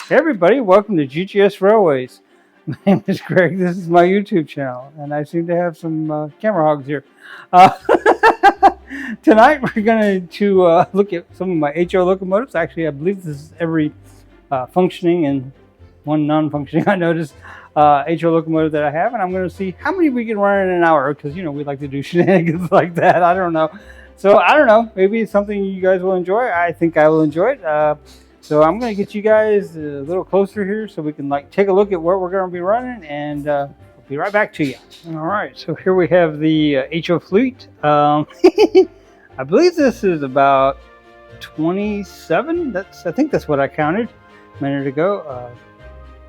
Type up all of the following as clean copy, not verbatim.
Hey everybody, welcome to GGS Railways. My name is Greg. This is my YouTube channel, and I seem to have some camera hogs here. Uh, Tonight we're going to look at some of my HO locomotives. Actually, I believe this is every functioning and one non-functioning, I noticed, HO locomotive that I have, and I'm going to see how many we can run in an hour, because, you know, we like to do shenanigans like that. I don't know. So, I don't know. Maybe it's something you guys will enjoy. I think I will enjoy it. So I'm going to get you guys a little closer here so we can take a look at what we're going to be running, and I'll be right back to you. All right, so here we have the HO fleet. I believe this is about 27. I think that's what I counted a minute ago.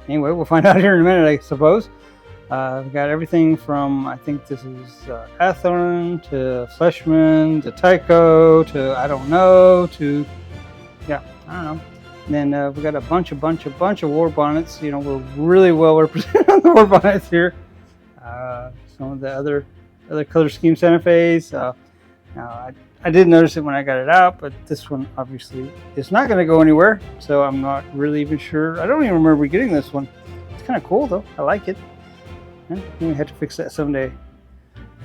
Anyway, we'll find out here in a minute, I suppose. We've got everything from, I think this is Athlon to Fleshman to Tycho to I don't know to, yeah, I don't know. And then we've got a bunch of war bonnets. You know, we're really well represented on the war bonnets here. Some of the other color scheme Santa Fe's. Now, I did notice it when I got it out, but this one obviously is not going to go anywhere. So I'm not really even sure. I don't even remember getting this one. It's kind of cool though. I like it. We have to fix that someday.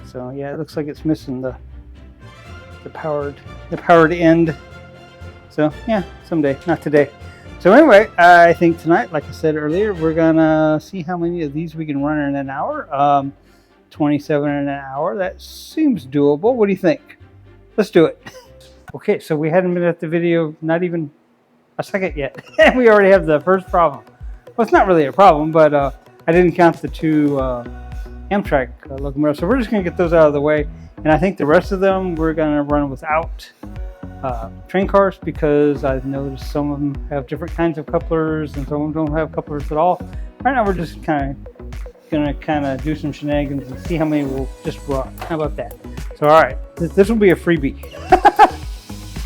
So yeah, it looks like it's missing the powered end. So yeah, someday, not today. So anyway, I think tonight, like I said earlier, we're gonna see how many of these we can run in an hour. 27 in an hour. That seems doable. What do you think? Let's do it. Okay, so we hadn't been at the video not even a second yet, and we already have the first problem. Well, it's not really a problem, but I didn't count the two Amtrak locomotives, so we're just gonna get those out of the way. And I think the rest of them we're gonna run without train cars, because I've noticed some of them have different kinds of couplers and some of them don't have couplers at all. Right now we're just gonna do some shenanigans and see how many we'll just run. How about that? So all right, this will be a freebie.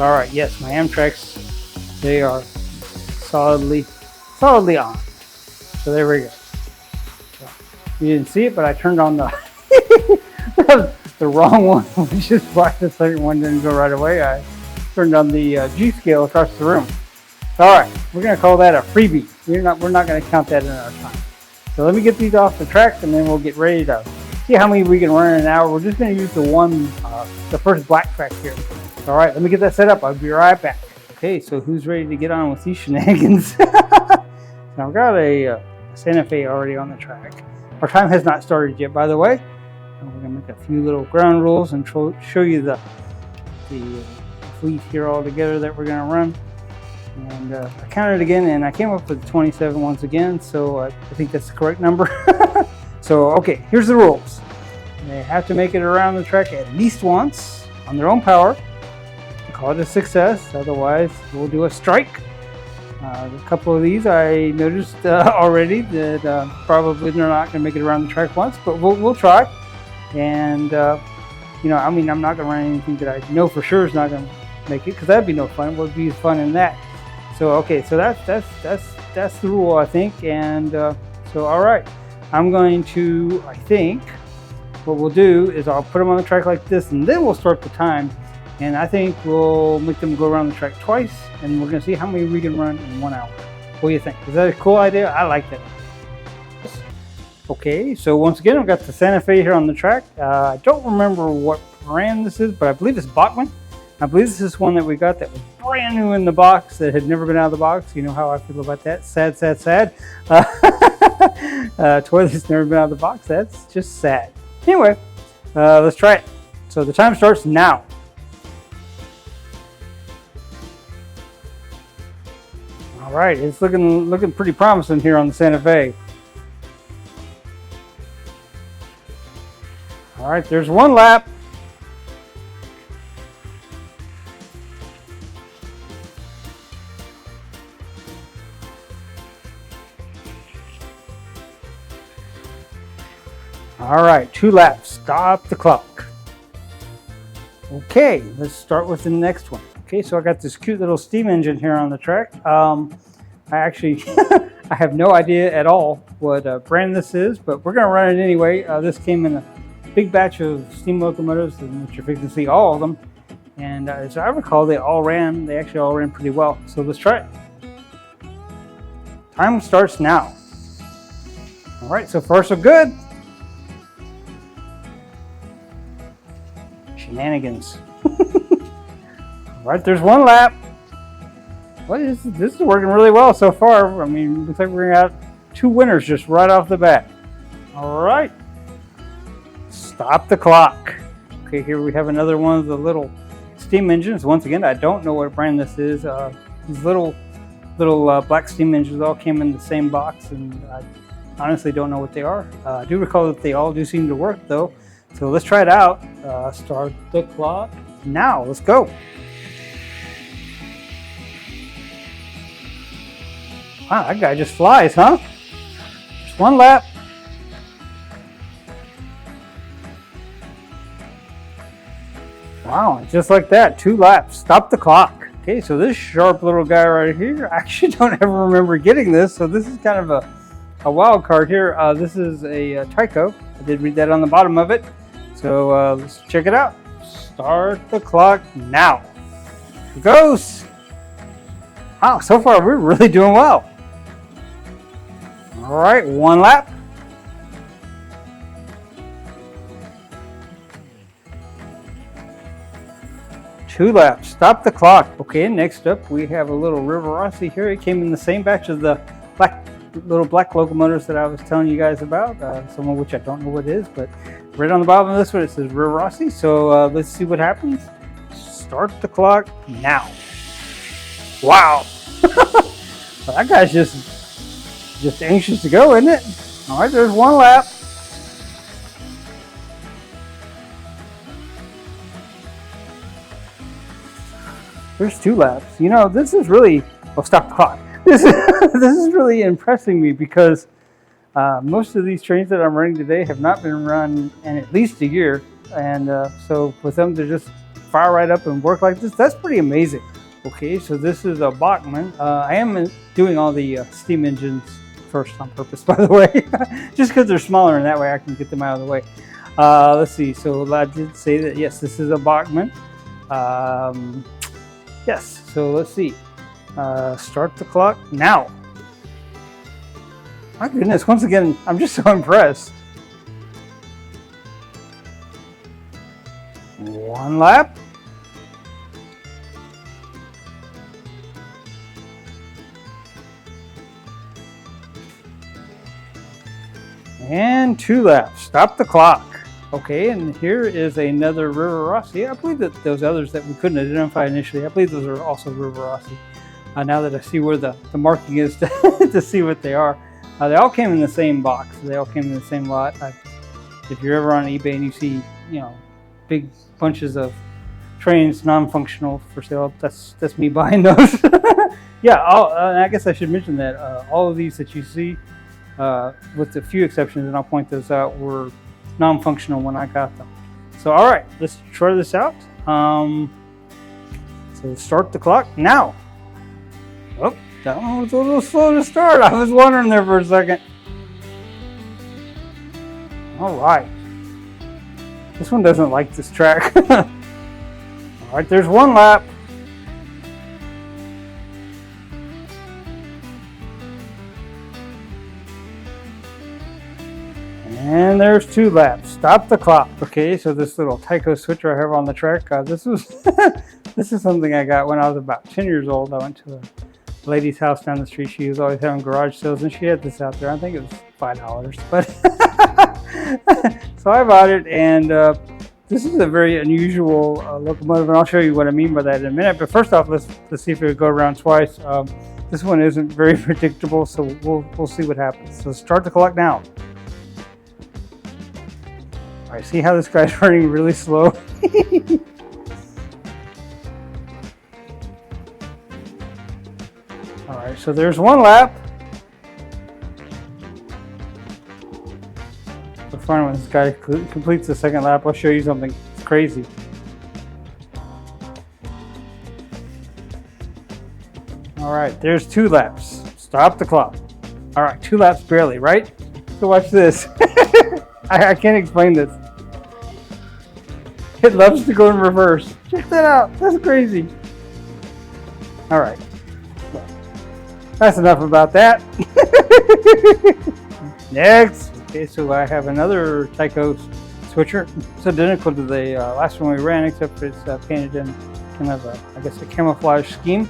All right, yes, my Amtraks, they are solidly on. So there we go. So, you didn't see it, but I turned on the the wrong one, which is why the second one didn't go right away. I turned on the G scale across the room. All right, we're going to call that a freebie. We're not going to count that in our time. So let me get these off the track, and then we'll get ready to see how many we can run in an hour. We're just going to use the first black track here. All right, let me get that set up. I'll be right back. Okay, so who's ready to get on with these shenanigans? Now I've got a Santa Fe already on the track. Our time has not started yet, by the way. And we're going to make a few little ground rules and show you the fleet here all together that we're going to run. And I counted again, and I came up with 27 once again, so I think that's the correct number. So okay, here's the rules. They have to make it around the track at least once on their own power. Call it a success, otherwise we'll do a strike. A couple of these I noticed already that probably they're not going to make it around the track once, but we'll try. And you know, I mean, I'm not going to run anything that I know for sure is not going to make it, because that'd be no fun. What would be fun in that? So okay, so that's the rule, I think. And so all right, I'm going to, I think what we'll do is I'll put them on the track like this, and then we'll start the time. And I think we'll make them go around the track twice, and we're going to see how many we can run in 1 hour. What do you think? Is that a cool idea? I like that. Okay, so once again, I've got the Santa Fe here on the track. I don't remember what brand this is, but I believe it's Bachmann. I believe this is one that we got that was brand new in the box, that had never been out of the box. You know how I feel about that. Sad. Toy that's never been out of the box. That's just sad. Anyway, let's try it. So the time starts now. All right, it's looking pretty promising here on the Santa Fe. All right, there's one lap. All right, 2 laps. Stop the clock. Okay, let's start with the next one. Okay, so I got this cute little steam engine here on the track. I actually I have no idea at all what brand this is, but we're going to run it anyway. This came in a big batch of steam locomotives, which you're fixing to see all of them. And as I recall, they actually all ran pretty well. So let's try it. Time starts now. All right, so far so good. Shenanigans. All right, there's one lap. What is this? This is working really well so far. I mean, looks like we're gonna have 2 winners just right off the bat. All right, stop the clock. Okay, here we have another one of the little steam engines. Once again, I don't know what brand this is. These little black steam engines all came in the same box, and I honestly don't know what they are. I do recall that they all do seem to work though. So let's try it out. Start the clock now. Let's go. Wow, that guy just flies, huh? Just one lap. Wow, just like that, 2 laps. Stop the clock. Okay, so this sharp little guy right here, I actually don't ever remember getting this, so this is kind of a wild card here. This is a Tyco. I did read that on the bottom of it. So let's check it out. Start the clock now. Here it goes. Wow, so far we're really doing well. All right, 1 lap. Two laps. Stop the clock. Okay, next up we have a little River Rossi here. It came in the same batch as the little black locomotives that I was telling you guys about. Some of which I don't know what it is, but right on the bottom of this one it says River Rossi. So let's see what happens. Start the clock now. Wow. Well, that guy's just anxious to go, isn't it? All right, there's 1 lap. There's 2 laps. You know, this is really, oh, stop the clock. This is really impressing me because most of these trains that I'm running today have not been run in at least a year. And so for them to just fire right up and work like this, that's pretty amazing. Okay, so this is a Bachmann. I am doing all the steam engines first on purpose, by the way, just because they're smaller and that way I can get them out of the way. Let's see, so I did say that, yes, this is a Bachmann. Yes, so let's see. Start the clock now. My goodness, once again, I'm just so impressed. 1 lap. And 2 laps. Stop the clock. Okay, and here is another River Rossi. I believe that those others that we couldn't identify initially, I believe those are also River Rossi. Now that I see where the marking is to see what they are. They all came in the same box. They all came in the same lot. If you're ever on eBay and you see, you know, big bunches of trains non-functional for sale, that's me buying those. Yeah, I guess I should mention that all of these that you see, with a few exceptions, and I'll point those out, were non-functional when I got them. So all right, let's try this out. So start the clock now. Oh, that one was a little slow to start. I was wondering there for a second. All right, this one doesn't like this track. All right, there's 1 lap. And there's 2 laps. Stop the clock. Okay, so this little Tyco switcher I have on the track, this is something I got when I was about 10 years old. I went to a lady's house down the street. She was always having garage sales, and she had this out there. I think it was $5, but so I bought it, and this is a very unusual locomotive, and I'll show you what I mean by that in a minute. But first off, let's see if it will go around twice. This one isn't very predictable, so we'll see what happens. So start the clock now. All right, see how this guy's running really slow? All right, so there's 1 lap. So fun when this guy completes the 2nd lap. I'll show you something. It's crazy. All right, there's 2 laps. Stop the clock. All right, 2 laps barely, right? So watch this. I can't explain this. It loves to go in reverse. Check that out. That's crazy. All right. That's enough about that. Next. Okay, so I have another Tyco switcher. It's identical to the last one we ran, except it's painted in kind of a, I guess, a camouflage scheme.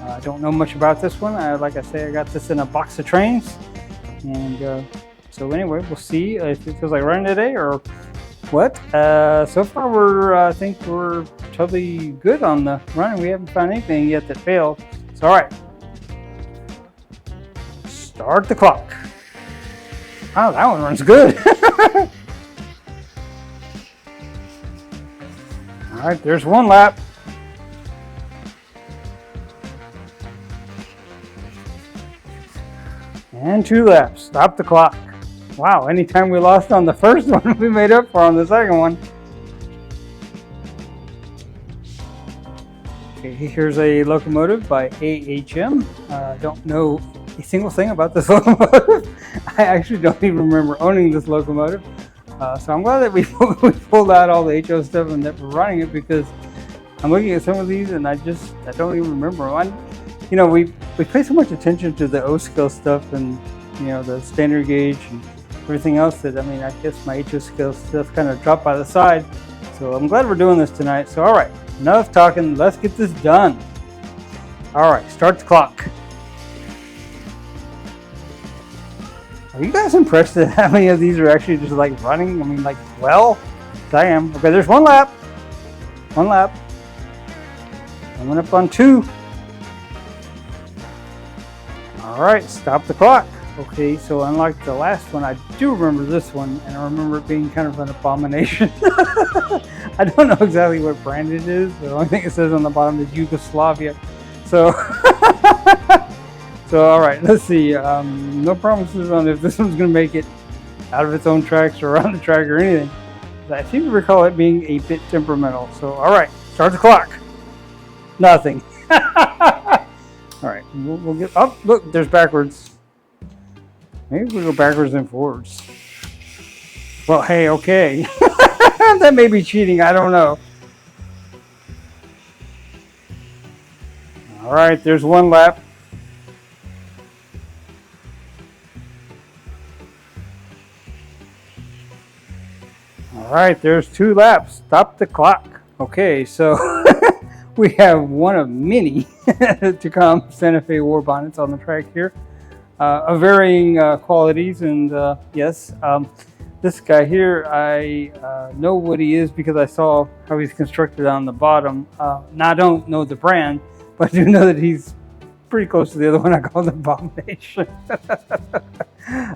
I don't know much about this one. Like I say, I got this in a box of trains. And so anyway, we'll see if it feels like running today or what. So far, I think we're totally good on the running. We haven't found anything yet that failed. So, all right. Start the clock. Oh, that one runs good. All right, there's one lap. And 2 laps. Stop the clock. Wow, anytime we lost on the first one, we made up for on the second one. Okay, here's a locomotive by AHM. Don't know a single thing about this locomotive. I actually don't even remember owning this locomotive. So I'm glad that we pulled out all the HO stuff and that we're running it, because I'm looking at some of these and I don't even remember. You know, we pay so much attention to the O-scale stuff and, you know, the standard gauge and everything else that, I mean, I guess my HO scale stuff kind of dropped by the side. So I'm glad we're doing this tonight. So, all right, enough talking. Let's get this done. All right, start the clock. Are you guys impressed at how many of these are actually just like running? I mean, like, well, I am. Okay, there's 1 lap. 1 lap. Coming up on 2. All right, stop the clock. Okay, so unlike the last one, I do remember this one, and I remember it being kind of an abomination. I don't know exactly what brand it is. The only thing it says on the bottom is Yugoslavia. So, so all right, let's see. No promises on if this one's going to make it out of its own tracks or around the track or anything. I seem to recall it being a bit temperamental. So, all right, start the clock. Nothing. All right, we'll get up. Oh, look, there's backwards. Maybe we'll go backwards and forwards. Well, hey, okay. That may be cheating. I don't know. All right, there's 1 lap. All right, there's 2 laps. Stop the clock. Okay, so we have one of many to come Santa Fe war bonnets on the track here, of varying qualities. And yes, this guy here, I know what he is because I saw how he's constructed on the bottom. Now I don't know the brand, but I do know that he's pretty close to the other one I called Abomination.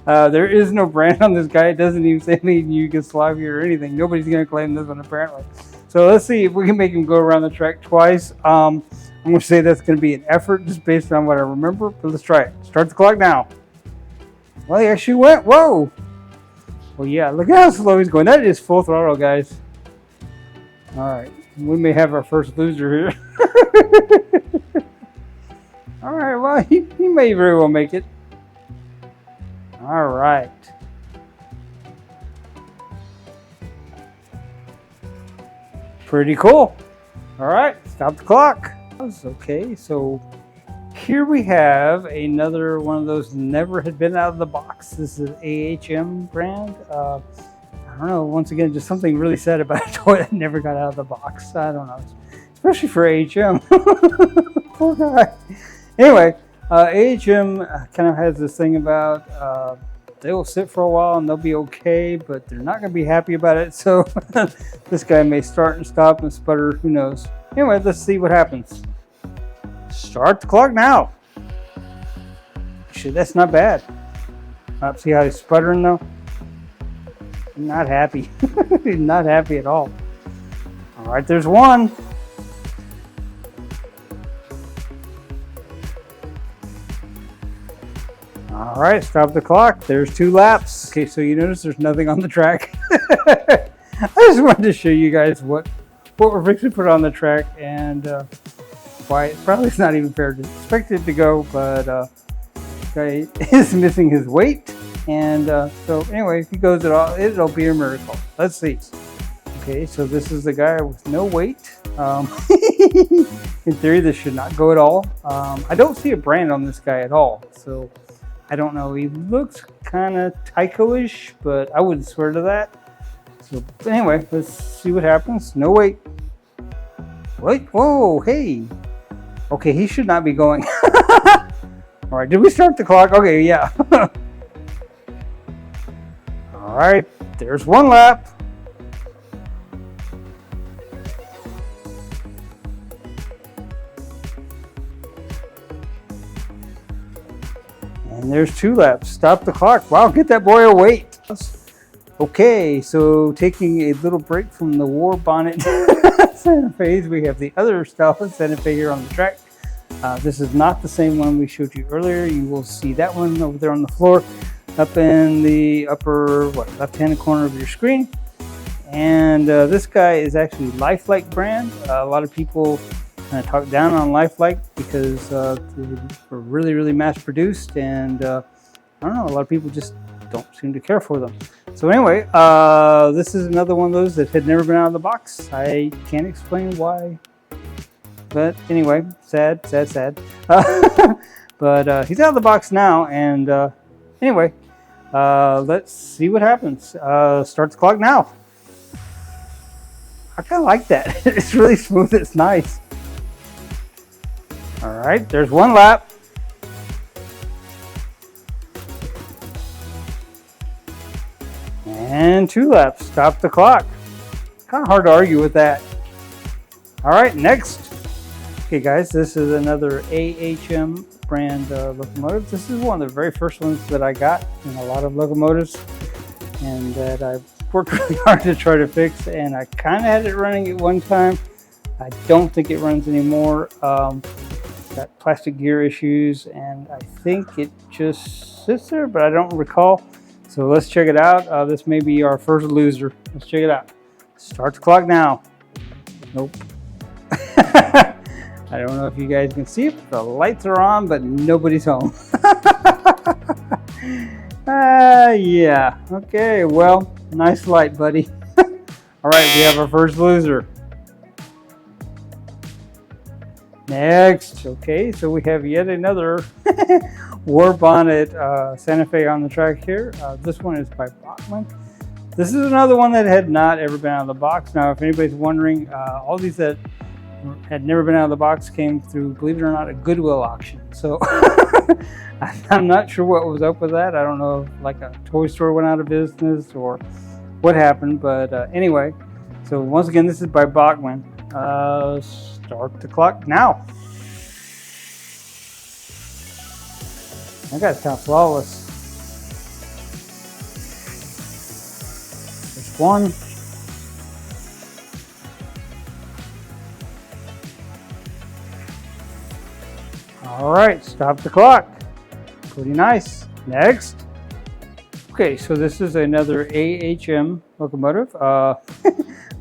There is no brand on this guy. It doesn't even say made in Yugoslavia or anything. Nobody's going to claim this one apparently. So let's see if we can make him go around the track twice. I'm going to say that's going to be an effort just based on what I remember, but let's try it. Start the clock now. Well, he actually went. Whoa. Well, yeah, look at how slow he's going. That is full throttle, guys. All right, we may have our first loser here. All right, well, he may very well make it. All right. Pretty cool. All right, stop the clock. Okay, so here we have another one of those never had been out of the box. This is an AHM brand. I don't know, once again, just something really sad about a toy that never got out of the box. I don't know, especially for AHM. Poor guy. Anyway, AHM kind of has this thing about they will sit for a while and they'll be okay, but they're not going to be happy about it. So this guy may start and stop and sputter. Who knows? Anyway, let's see what happens. Start the clock now. Shit, that's not bad. See how he's sputtering though? Not happy. He's not happy at all. All right, there's 1. All right, stop the clock. There's 2 laps. Okay, so you notice there's nothing on the track. I just wanted to show you guys what we're fixing to put on the track and why it probably is not even fair to expect it to go, but guy is missing his weight. And so anyway, if he goes at all, it'll be a miracle. Let's see. Okay, so this is the guy with no weight. In theory, this should not go at all. I don't see a brand on this guy at all, so I don't know. He looks kind of Tyco-ish, but I wouldn't swear to that. So anyway, let's see what happens. No, wait. Wait, whoa, hey. Okay, he should not be going. All right, did we start the clock? Okay, yeah. All right, there's one lap. And there's 2 laps. Stop the clock. Wow, get that boy a weight. Okay, so taking a little break from the war bonnet Santa Fe's, we have the other style of Santa Fe here on the track. This is not the same one we showed you earlier. You will see that one over there on the floor, up in the upper left-hand corner of your screen. And this guy is actually Lifelike brand. A lot of people kind of talk down on Lifelike because they were really mass-produced, and I don't know, a lot of people just don't seem to care for them. So anyway, this is another one of those that had never been out of the box. I can't explain why, but anyway, sad. But he's out of the box now, and anyway, let's see what happens. Start the clock now. I kind of like that. It's really smooth. It's nice. All right, there's 1 lap. And 2 laps. Stop the clock. Kind of hard to argue with that. All right, next. Okay, guys, this is another AHM brand locomotive. This is one of the very first ones that I got in a lot of locomotives, and that I've worked really hard to try to fix, and I kind of had it running at one time. I don't think it runs anymore. Got plastic gear issues, and I think it just sits there, but I don't recall. So let's check it out. This may be our first loser. Let's check it out. Start the clock now. Nope. I don't know if you guys can see it. The lights are on, but nobody's home. Yeah. Okay, well, nice light, buddy. All right, we have our first loser. Next. Okay, so we have yet another war bonnet Santa Fe on the track here. This one is by Bachmann. This is another one that had not ever been out of the box. Now, if anybody's wondering, all these that had never been out of the box came through, believe it or not, a Goodwill auction. So I'm not sure what was up with that. I don't know if like a toy store went out of business or what happened, but anyway. So once again, this is by Bachmann. Start the clock now. That guy's kind of flawless. There's 1. All right, stop the clock. Pretty nice. Next. Okay, so this is another AHM locomotive.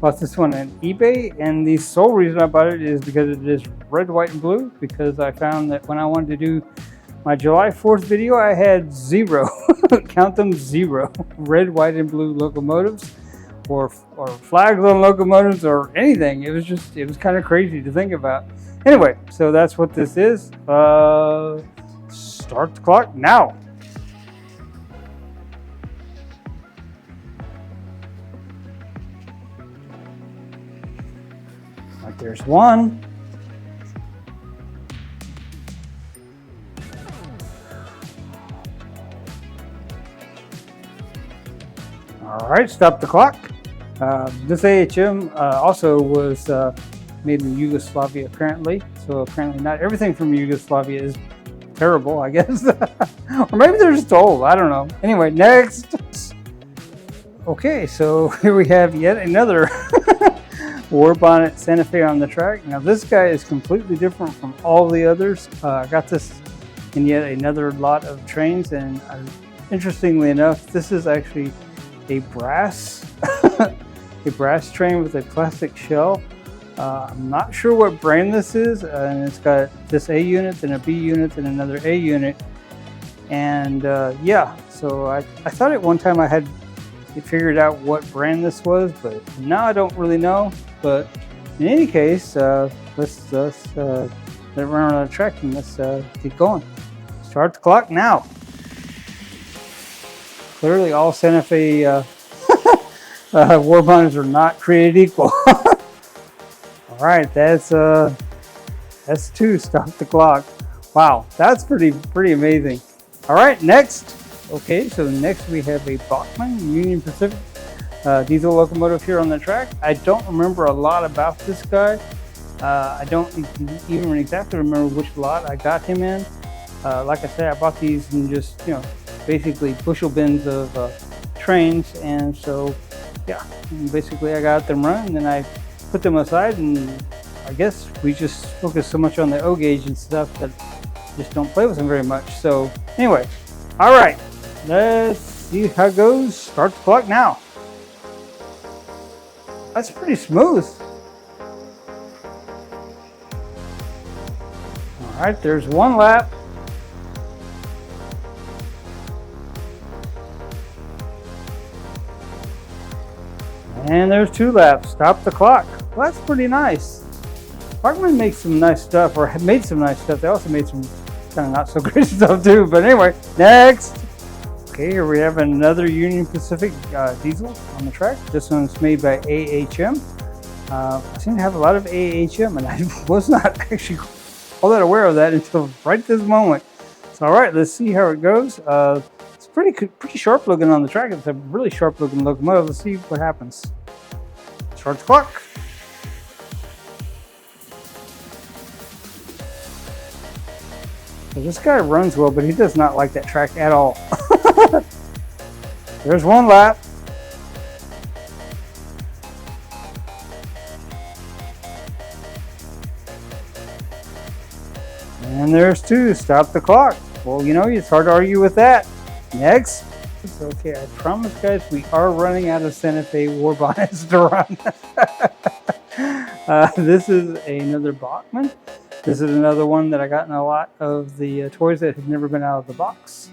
Bought this one on eBay, and the sole reason I bought it is because it is red, white, and blue, because I found that when I wanted to do my July 4th video, I had 0, count them 0, red, white, and blue locomotives, or flags on locomotives, or anything. It was kind of crazy to think about. Anyway, so that's what this is. Start the clock now. Like there's 1. All right, stop the clock. This AHM also was made in Yugoslavia, apparently. So apparently not everything from Yugoslavia is terrible, I guess. Or maybe they're just old, I don't know. Anyway, next. Okay, so here we have yet another war bonnet Santa Fe on the track. Now this guy is completely different from all the others. I got this in yet another lot of trains, and interestingly enough, this is actually a brass train with a plastic shell. I'm not sure what brand this is, and it's got this A unit, then a B unit, and another A unit. And yeah, so I thought at one time I had figured out what brand this was, but now I don't really know. But In any case, let's let it run on the track and let's keep going. Start the clock now. Clearly, all Santa Fe war bonnets are not created equal. All right, that's 2. Stop the clock. Wow, that's pretty amazing. All right, next. Okay, so next we have a Bachmann Union Pacific diesel locomotive here on the track. I don't remember a lot about this guy. I don't even exactly remember which lot I got him in. Like I said, I bought these in just, basically bushel bins of trains, and so yeah, basically I got them running and I put them aside, and I guess we just focus so much on the O gauge and stuff that just don't play with them very much. So anyway, all right, let's see how it goes. Start the clock now. That's pretty smooth. All right, there's 1 lap. And there's 2 laps. Stop the clock. Well, that's pretty nice. Bachmann makes some nice stuff, or made some nice stuff. They also made some kind of not so great stuff too. But anyway, next. Okay, here we have another Union Pacific diesel on the track. This one's made by AHM. I seem to have a lot of AHM, and I was not actually all that aware of that until right this moment. So all right, let's see how it goes. It's pretty sharp looking on the track. It's a really sharp looking locomotive. Let's see what happens. Start the clock. So this guy runs well, but he does not like that track at all. There's 1 lap. And there's 2. Stop the clock. Well, it's hard to argue with that. Next. It's okay. I promise, guys, we are running out of Santa Fe war bonnets to run. This is another Bachmann. This is another one that I got in a lot of the toys that have never been out of the box.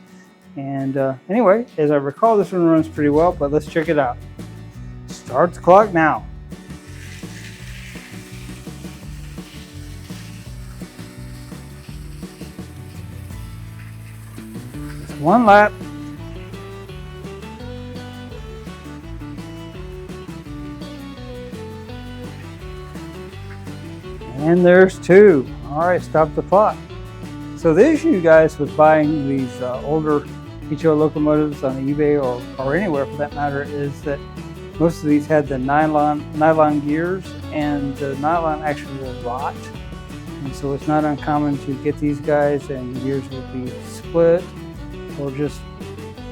And anyway, as I recall, this one runs pretty well, but let's check it out. Start the clock now. It's 1 lap. And there's 2. All right, stop the clock. So the issue, guys, with buying these older HO locomotives on eBay or anywhere for that matter is that most of these had the nylon gears, and the nylon actually will rot. And so it's not uncommon to get these guys and the gears will be split or just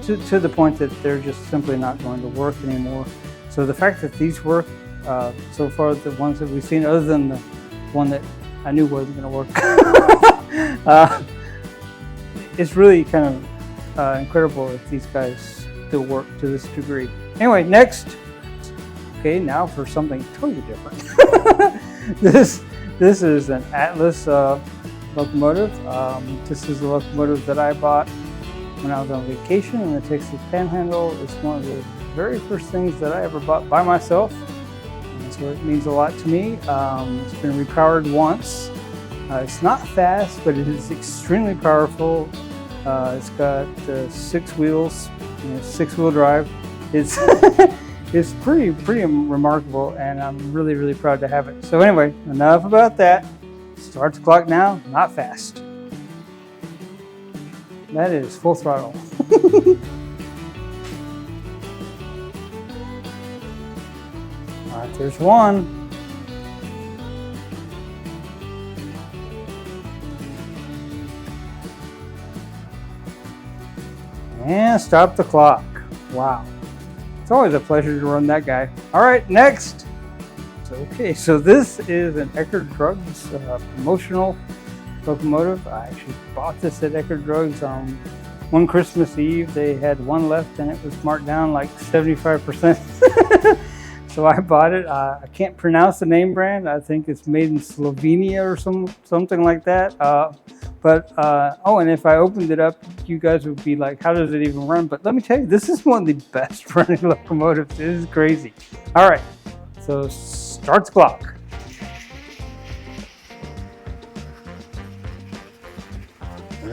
to the point that they're just simply not going to work anymore. So the fact that these work so far, the ones that we've seen, other than the one that I knew wasn't going to work, it's really kind of incredible if these guys still work to this degree. Anyway, next. Okay, now for something totally different. This is an Atlas locomotive. This is a locomotive that I bought when I was on vacation in the Texas Panhandle. It's one of the very first things that I ever bought by myself. And so it means a lot to me. It's been repowered once. It's not fast, but it is extremely powerful. It's got 6 wheels, 6-wheel drive. It's it's pretty remarkable, and I'm really proud to have it. So anyway, enough about that. Start the clock now, not fast. That is full throttle. All right, there's 1. And stop the clock. Wow. It's always a pleasure to run that guy. All right, next. Okay, so this is an Eckerd Drugs promotional locomotive. I actually bought this at Eckerd Drugs on one Christmas Eve. They had 1 left and it was marked down like 75%. So I bought it. I can't pronounce the name brand. I think it's made in Slovenia or something like that. And if I opened it up, you guys would be like, how does it even run? But let me tell you, this is one of the best running locomotives. It is crazy. All right, so start the clock.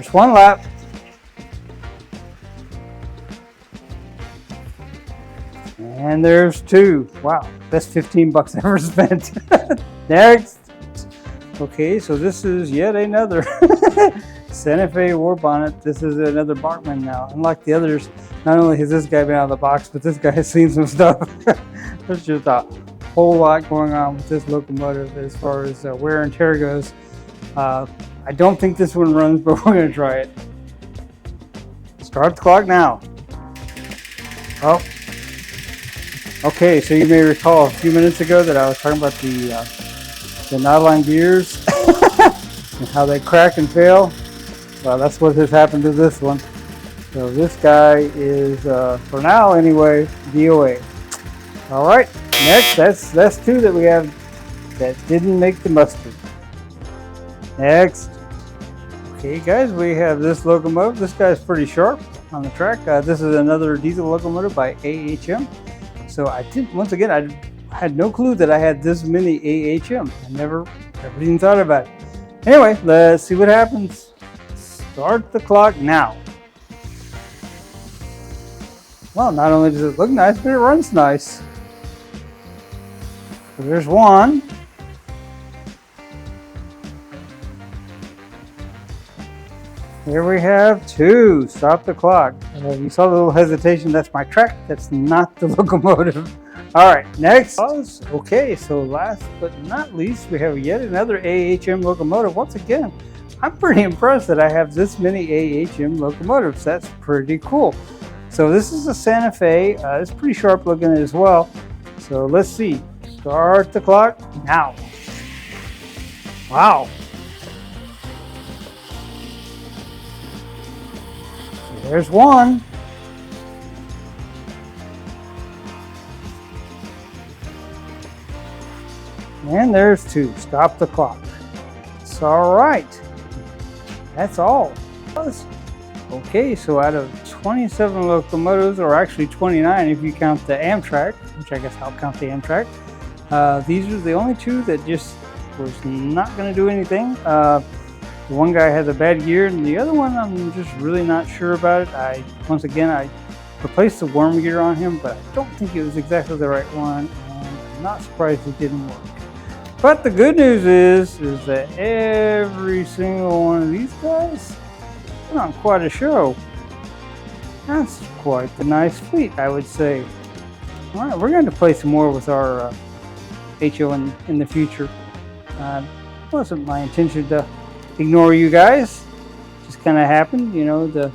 There's one lap. And there's two. Wow, best 15 bucks ever spent. Next. Okay, so this is yet another Santa Fe war bonnet. This is another Bachmann now. Unlike the others, not only has this guy been out of the box, but this guy has seen some stuff. There's just a whole lot going on with this locomotive as far as wear and tear goes. I don't think this one runs, but we're going to try it. Start the clock now. Oh. Okay, so you may recall a few minutes ago that I was talking about the knot-line gears and how they crack and fail. Well, that's what has happened to this one. So this guy is, for now anyway, DOA. All right, next, that's two that we have that didn't make the mustard. Next. Okay, guys, we have this locomotive. This guy's pretty sharp on the track. This is another diesel locomotive by AHM. So once again, I had no clue that I had this many AHM. I never even thought about it. Anyway, let's see what happens. Start the clock now. Well, not only does it look nice, but it runs nice. So there's one. Here we have two. Stop the clock. You saw the little hesitation. That's my track. That's not the locomotive. All right, next. Okay, so last but not least, we have yet another AHM locomotive. Once again, I'm pretty impressed that I have this many AHM locomotives. That's pretty cool. So this is a Santa Fe. It's pretty sharp looking as well. So let's see. Start the clock now. Wow. There's one. And there's two. Stop the clock. It's all right. That's all. Okay, so out of 27 locomotives, or actually 29 if you count the Amtrak, which I guess I'll count the Amtrak, these are the only two that just was not going to do anything. One guy has a bad gear, and the other one I'm just really not sure about it. Once again, I replaced the worm gear on him, but I don't think it was exactly the right one, and I'm not surprised it didn't work. But the good news is that every single one of these guys put on quite a show. That's quite the nice fleet, I would say. All right, we're going to play some more with our HO in the future. Wasn't my intention to ignore you guys. Just kind of happened, you know. The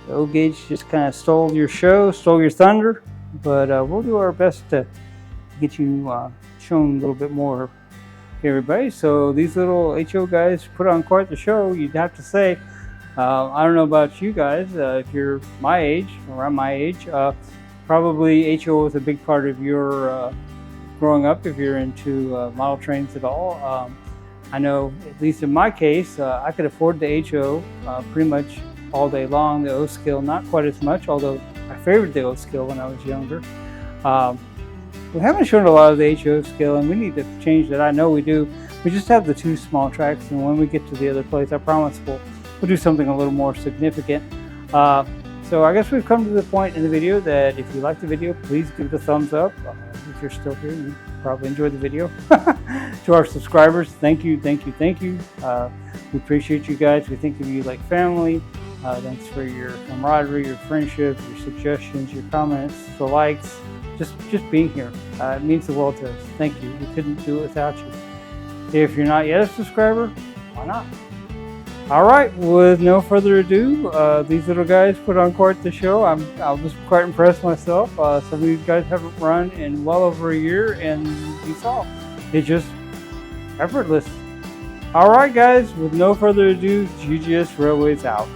O gauge just kind of stole your show, stole your thunder. But we'll do our best to get you shown a little bit more, everybody. So these little HO guys put on quite the show, you'd have to say. I don't know about you guys. If you're my age, around my age, probably HO was a big part of your growing up. If you're into model trains at all. I know, at least in my case, I could afford the HO pretty much all day long. The O scale, not quite as much, although I favored the O scale when I was younger. We haven't shown a lot of the HO scale, and we need to change that. I know we do. We just have the two small tracks, and when we get to the other place, I promise we'll do something a little more significant. So I guess we've come to the point in the video that if you like the video, please give it a thumbs up. If you're still here, you probably enjoyed the video. To our subscribers, thank you, thank you, thank you. We appreciate you guys. We think of you like family. Thanks for your camaraderie, your friendship, your suggestions, your comments, the likes, just being here. It means the world to us. Thank you. We couldn't do it without you. If you're not yet a subscriber, why not? All right, with no further ado, these little guys put on quite the show. I was quite impressed myself. Some of these guys haven't run in well over a year, and you saw, it's just effortless. All right, guys, with no further ado, GGS Railways out.